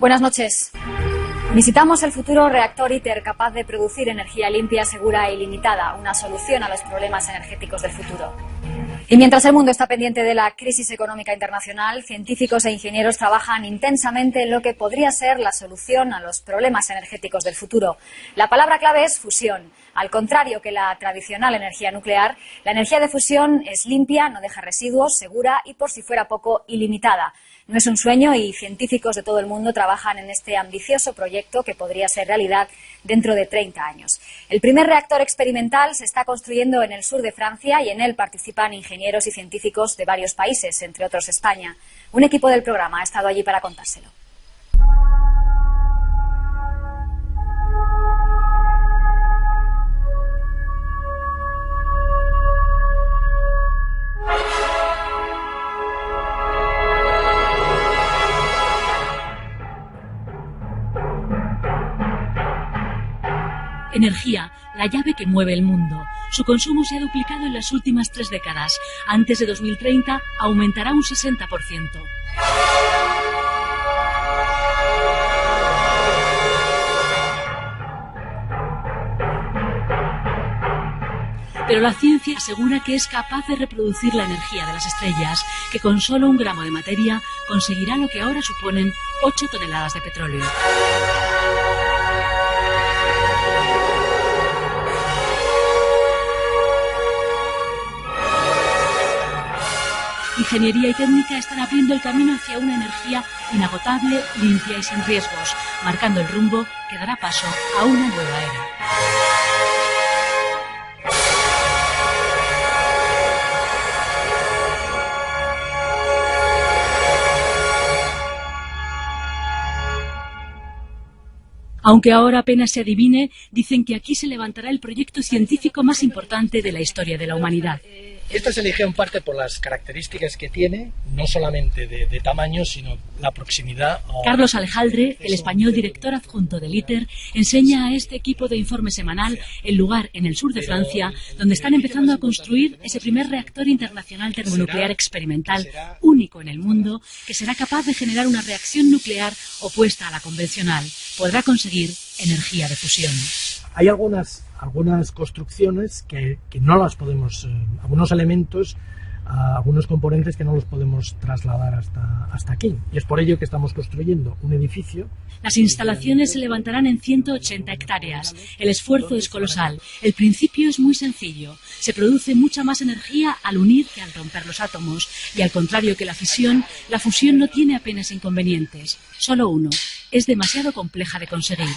Buenas noches. Visitamos el futuro reactor ITER capaz de producir energía limpia, segura e ilimitada, una solución a los problemas energéticos del futuro. Y mientras el mundo está pendiente de la crisis económica internacional, científicos e ingenieros trabajan intensamente en lo que podría ser la solución a los problemas energéticos del futuro. La palabra clave es fusión. Al contrario que la tradicional energía nuclear, la energía de fusión es limpia, no deja residuos, segura y, por si fuera poco, ilimitada. No es un sueño y científicos de todo el mundo trabajan en este ambicioso proyecto que podría ser realidad dentro de 30 años. El primer reactor experimental se está construyendo en el sur de Francia y en él participan ingenieros y científicos de varios países, entre otros España. Un equipo del programa ha estado allí para contárselo. Energía, la llave que mueve el mundo. Su consumo se ha duplicado en las últimas 3 décadas. Antes de 2030 aumentará un 60%. Pero la ciencia asegura que es capaz de reproducir la energía de las estrellas, que con solo 1 gramo de materia conseguirá lo que ahora suponen 8 toneladas de petróleo. Ingeniería y técnica están abriendo el camino hacia una energía inagotable, limpia y sin riesgos, marcando el rumbo que dará paso a una nueva era. Aunque ahora apenas se adivine, dicen que aquí se levantará el proyecto científico más importante de la historia de la humanidad. Esta se eligió en parte por las características que tiene, no solamente de tamaño, sino la proximidad. Carlos Alejandre, el español director adjunto del ITER, enseña a este equipo de informe semanal el lugar en el sur de Francia donde están empezando a construir ese primer reactor internacional termonuclear experimental, único en el mundo, que será capaz de generar una reacción nuclear opuesta a la convencional. Podrá conseguir energía de fusión. Hay algunas construcciones que no las podemos, algunos elementos, algunos componentes que no los podemos trasladar hasta aquí. Y es por ello que estamos construyendo un edificio. Las instalaciones se levantarán en 180 hectáreas. El esfuerzo es colosal. El principio es muy sencillo. Se produce mucha más energía al unir que al romper los átomos. Y al contrario que la fusión no tiene apenas inconvenientes. Solo uno. Es demasiado compleja de conseguir.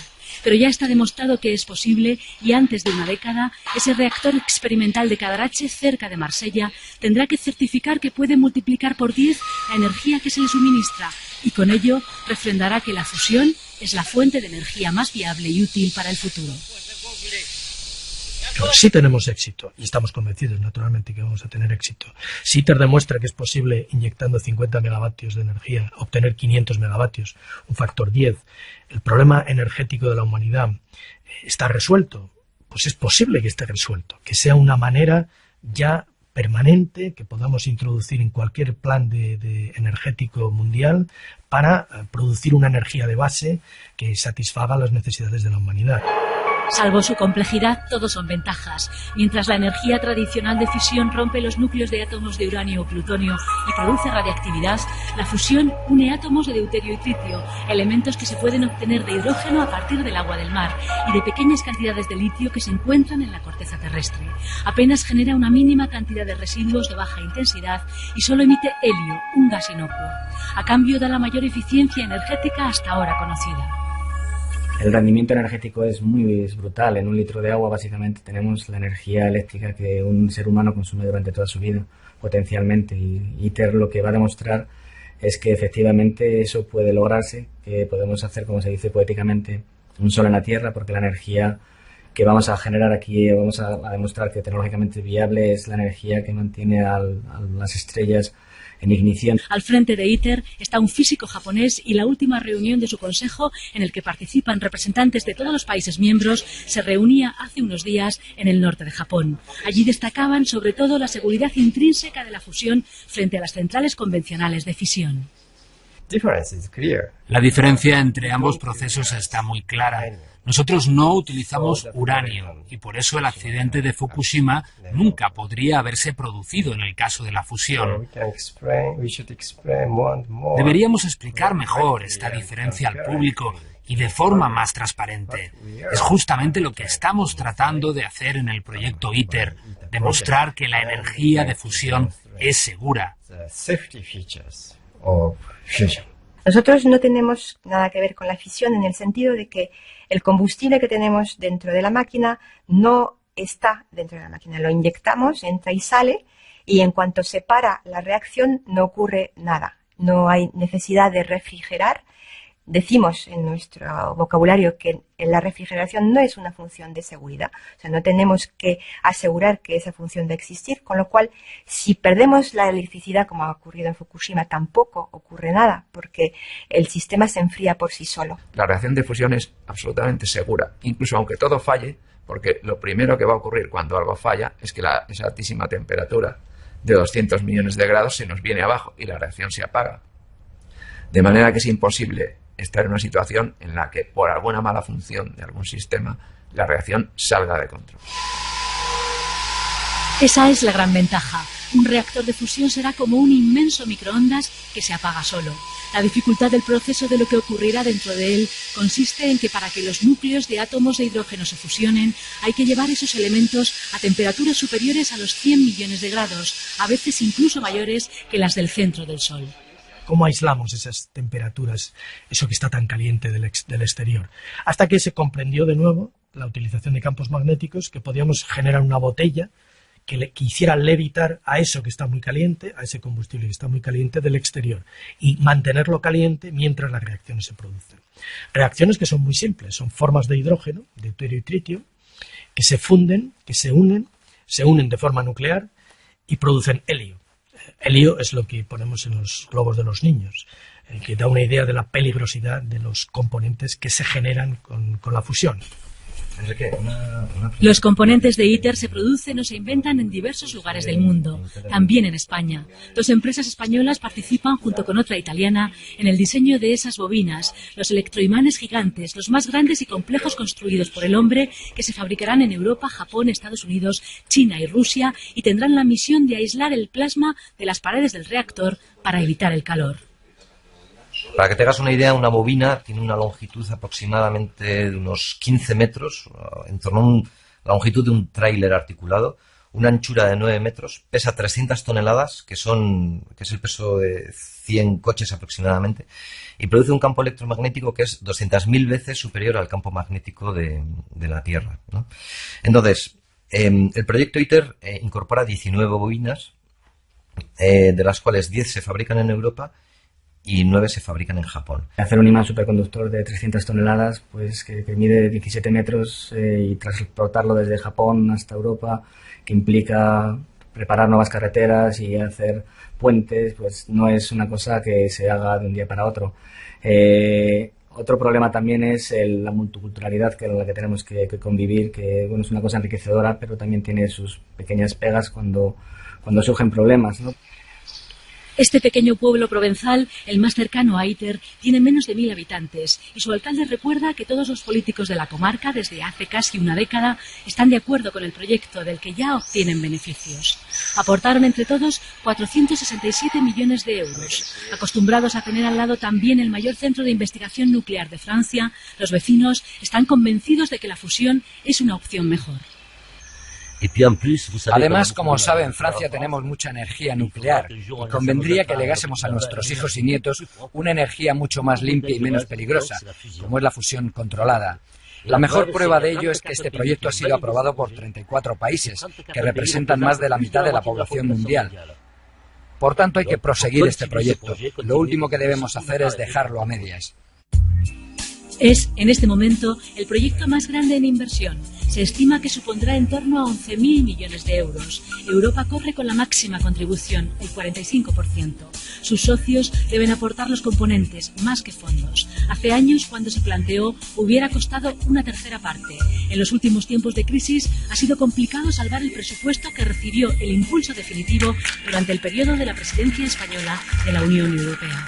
Pero ya está demostrado que es posible y antes de una década ese reactor experimental de Cadarache, cerca de Marsella, tendrá que certificar que puede multiplicar por 10 la energía que se le suministra y con ello refrendará que la fusión es la fuente de energía más viable y útil para el futuro. Si tenemos éxito, y estamos convencidos naturalmente que vamos a tener éxito, si ITER demuestra que es posible, inyectando 50 megavatios de energía, obtener 500 megavatios, un factor 10, el problema energético de la humanidad está resuelto, pues es posible que esté resuelto, que sea una manera ya permanente que podamos introducir en cualquier plan de energético mundial para producir una energía de base que satisfaga las necesidades de la humanidad. Salvo su complejidad, todo son ventajas. Mientras la energía tradicional de fisión rompe los núcleos de átomos de uranio o plutonio y produce radiactividad, la fusión une átomos de deuterio y tritio, elementos que se pueden obtener de hidrógeno a partir del agua del mar y de pequeñas cantidades de litio que se encuentran en la corteza terrestre. Apenas genera una mínima cantidad de residuos de baja intensidad y solo emite helio, un gas inocuo. A cambio da la mayor eficiencia energética hasta ahora conocida. El rendimiento energético es brutal. En 1 litro de agua básicamente tenemos la energía eléctrica que un ser humano consume durante toda su vida, potencialmente. Y ITER lo que va a demostrar es que efectivamente eso puede lograrse, que podemos hacer, como se dice poéticamente, un sol en la Tierra, porque la energía que vamos a generar aquí, vamos a demostrar que tecnológicamente viable es la energía que mantiene a las estrellas en ignición. Al frente de ITER está un físico japonés y la última reunión de su consejo, en el que participan representantes de todos los países miembros, se reunía hace unos días en el norte de Japón. Allí destacaban sobre todo la seguridad intrínseca de la fusión frente a las centrales convencionales de fisión. La diferencia entre ambos procesos está muy clara. Nosotros no utilizamos uranio y por eso el accidente de Fukushima nunca podría haberse producido en el caso de la fusión. Deberíamos explicar mejor esta diferencia al público y de forma más transparente. Es justamente lo que estamos tratando de hacer en el proyecto ITER, demostrar que la energía de fusión es segura. Nosotros no tenemos nada que ver con la fisión en el sentido de que el combustible que tenemos dentro de la máquina no está dentro de la máquina. Lo inyectamos, entra y sale, y en cuanto se para la reacción no ocurre nada. No hay necesidad de refrigerar. Decimos en nuestro vocabulario que la refrigeración no es una función de seguridad, o sea, no tenemos que asegurar que esa función va a existir, con lo cual, si perdemos la electricidad, como ha ocurrido en Fukushima, tampoco ocurre nada, porque el sistema se enfría por sí solo. La reacción de fusión es absolutamente segura, incluso aunque todo falle, porque lo primero que va a ocurrir cuando algo falla es que esa altísima temperatura de 200 millones de grados se nos viene abajo y la reacción se apaga. De manera que es imposible estar en una situación en la que por alguna mala función de algún sistema la reacción salga de control. Esa es la gran ventaja. Un reactor de fusión será como un inmenso microondas que se apaga solo. La dificultad del proceso de lo que ocurrirá dentro de él consiste en que para que los núcleos de átomos de hidrógeno se fusionen hay que llevar esos elementos a temperaturas superiores a los 100 millones de grados, a veces incluso mayores que las del centro del Sol. ¿Cómo aislamos esas temperaturas, eso que está tan caliente del exterior? Hasta que se comprendió de nuevo la utilización de campos magnéticos, que podíamos generar una botella que hiciera levitar a eso que está muy caliente, a ese combustible que está muy caliente del exterior, y mantenerlo caliente mientras las reacciones se producen. Reacciones que son muy simples, son formas de hidrógeno, de deuterio y tritio, que se funden, que se unen de forma nuclear y producen helio. Helio es lo que ponemos en los globos de los niños, que da una idea de la peligrosidad de los componentes que se generan con la fusión. Los componentes de ITER se producen o se inventan en diversos lugares del mundo, también en España. 2 empresas españolas participan junto con otra italiana en el diseño de esas bobinas, los electroimanes gigantes, los más grandes y complejos construidos por el hombre, que se fabricarán en Europa, Japón, Estados Unidos, China y Rusia, y tendrán la misión de aislar el plasma de las paredes del reactor para evitar el calor. Para que te hagas una idea, una bobina tiene una longitud aproximadamente de unos 15 metros, en torno a la longitud de un tráiler articulado, una anchura de 9 metros, pesa 300 toneladas, que es el peso de 100 coches aproximadamente, y produce un campo electromagnético que es 200.000 veces superior al campo magnético de la Tierra, ¿no? Entonces, el proyecto ITER incorpora 19 bobinas, de las cuales 10 se fabrican en Europa y 9 se fabrican en Japón. Hacer un imán superconductor de 300 toneladas, pues que mide 17 metros y transportarlo desde Japón hasta Europa, que implica preparar nuevas carreteras y hacer puentes, pues no es una cosa que se haga de un día para otro. Otro problema también es la multiculturalidad con la que tenemos que convivir, que bueno, es una cosa enriquecedora, pero también tiene sus pequeñas pegas cuando surgen problemas, ¿no? Este pequeño pueblo provenzal, el más cercano a ITER, tiene menos de 1000 habitantes y su alcalde recuerda que todos los políticos de la comarca, desde hace casi una década, están de acuerdo con el proyecto del que ya obtienen beneficios. Aportaron entre todos 467 millones de euros. Acostumbrados a tener al lado también el mayor centro de investigación nuclear de Francia, los vecinos están convencidos de que la fusión es una opción mejor. Además, como sabe, en Francia tenemos mucha energía nuclear y convendría que legásemos a nuestros hijos y nietos una energía mucho más limpia y menos peligrosa, como es la fusión controlada. La mejor prueba de ello es que este proyecto ha sido aprobado por 34 países, que representan más de la mitad de la población mundial. Por tanto, hay que proseguir este proyecto. Lo último que debemos hacer es dejarlo a medias. Es, en este momento, el proyecto más grande en inversión. Se estima que supondrá en torno a 11.000 millones de euros. Europa corre con la máxima contribución, el 45%. Sus socios deben aportar los componentes, más que fondos. Hace años, cuando se planteó, hubiera costado una tercera parte. En los últimos tiempos de crisis, ha sido complicado salvar el presupuesto que recibió el impulso definitivo durante el periodo de la presidencia española de la Unión Europea.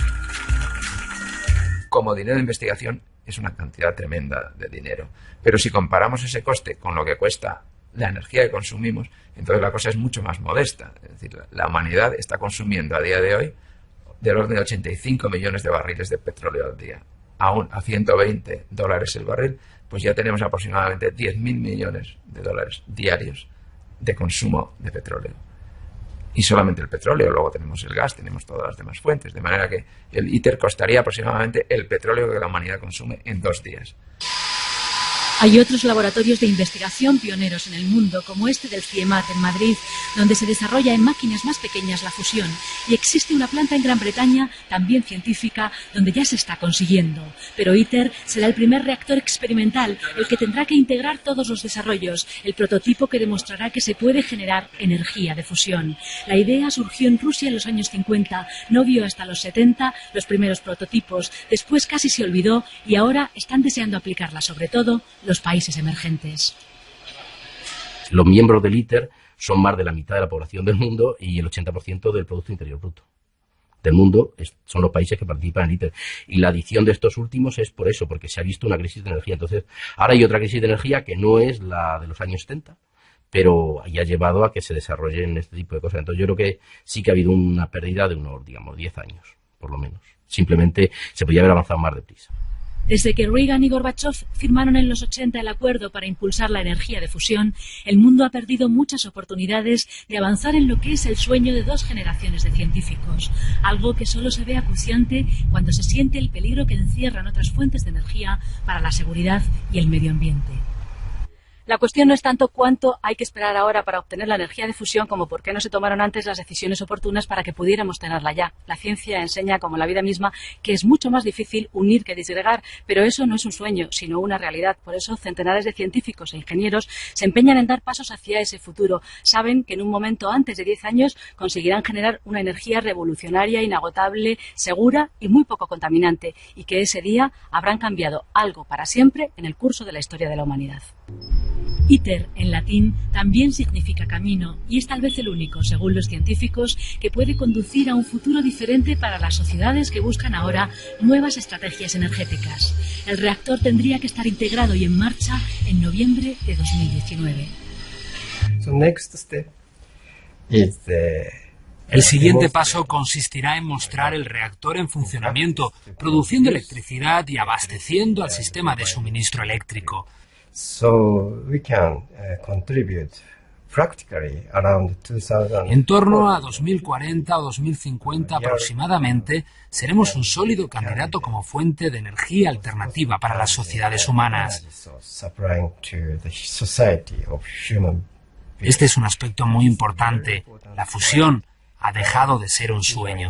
como dinero de investigación es una cantidad tremenda de dinero. Pero si comparamos ese coste con lo que cuesta la energía que consumimos, entonces la cosa es mucho más modesta. Es decir, la humanidad está consumiendo a día de hoy del orden de 85 millones de barriles de petróleo al día. Aún a $120 el barril, pues ya tenemos aproximadamente 10.000 millones de dólares diarios de consumo de petróleo. Y solamente el petróleo, luego tenemos el gas, tenemos todas las demás fuentes, de manera que el ITER costaría aproximadamente el petróleo que la humanidad consume en 2 días. Hay otros laboratorios de investigación pioneros en el mundo, como este del CIEMAT en Madrid, donde se desarrolla en máquinas más pequeñas la fusión. Y existe una planta en Gran Bretaña, también científica, donde ya se está consiguiendo. Pero ITER será el primer reactor experimental, el que tendrá que integrar todos los desarrollos, el prototipo que demostrará que se puede generar energía de fusión. La idea surgió en Rusia en los años 50, no vio hasta los 70 los primeros prototipos, después casi se olvidó y ahora están deseando aplicarla, sobre todo los países emergentes. Los miembros del ITER son más de la mitad de la población del mundo y el 80% del Producto Interior Bruto del mundo son los países que participan en el ITER. Y la adición de estos últimos es por eso, porque se ha visto una crisis de energía. Entonces, ahora hay otra crisis de energía que no es la de los años 70, pero ya ha llevado a que se desarrollen este tipo de cosas. Entonces, yo creo que sí que ha habido una pérdida de unos, 10 años, por lo menos. Simplemente se podía haber avanzado más deprisa. Desde que Reagan y Gorbachev firmaron en los 80 el acuerdo para impulsar la energía de fusión, el mundo ha perdido muchas oportunidades de avanzar en lo que es el sueño de 2 generaciones de científicos, algo que solo se ve acuciante cuando se siente el peligro que encierran otras fuentes de energía para la seguridad y el medio ambiente. La cuestión no es tanto cuánto hay que esperar ahora para obtener la energía de fusión como por qué no se tomaron antes las decisiones oportunas para que pudiéramos tenerla ya. La ciencia enseña, como la vida misma, que es mucho más difícil unir que disgregar, pero eso no es un sueño, sino una realidad. Por eso, centenares de científicos e ingenieros se empeñan en dar pasos hacia ese futuro. Saben que en un momento antes de 10 años conseguirán generar una energía revolucionaria, inagotable, segura y muy poco contaminante, y que ese día habrán cambiado algo para siempre en el curso de la historia de la humanidad. ITER, en latín, también significa camino y es tal vez el único, según los científicos, que puede conducir a un futuro diferente para las sociedades que buscan ahora nuevas estrategias energéticas. El reactor tendría que estar integrado y en marcha en noviembre de 2019. El siguiente paso consistirá en mostrar el reactor en funcionamiento, produciendo electricidad y abasteciendo al sistema de suministro eléctrico. En torno a 2040 o 2050 aproximadamente, seremos un sólido candidato como fuente de energía alternativa para las sociedades humanas. Este es un aspecto muy importante. La fusión ha dejado de ser un sueño.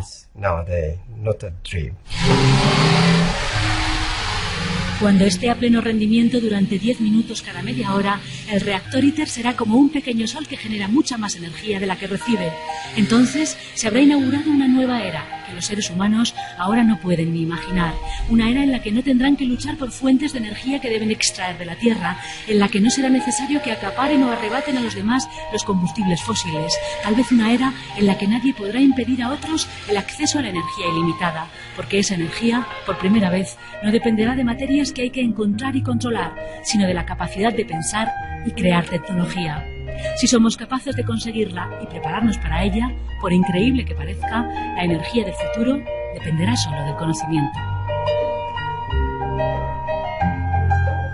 Cuando esté a pleno rendimiento durante 10 minutos cada media hora, el reactor ITER será como un pequeño sol que genera mucha más energía de la que recibe. Entonces se habrá inaugurado una nueva era que los seres humanos ahora no pueden ni imaginar. Una era en la que no tendrán que luchar por fuentes de energía que deben extraer de la Tierra, en la que no será necesario que acaparen o arrebaten a los demás los combustibles fósiles. Tal vez una era en la que nadie podrá impedir a otros el acceso a la energía ilimitada, porque esa energía, por primera vez, no dependerá de materias que hay que encontrar y controlar, sino de la capacidad de pensar y crear tecnología. Si somos capaces de conseguirla y prepararnos para ella, por increíble que parezca, la energía del futuro dependerá solo del conocimiento.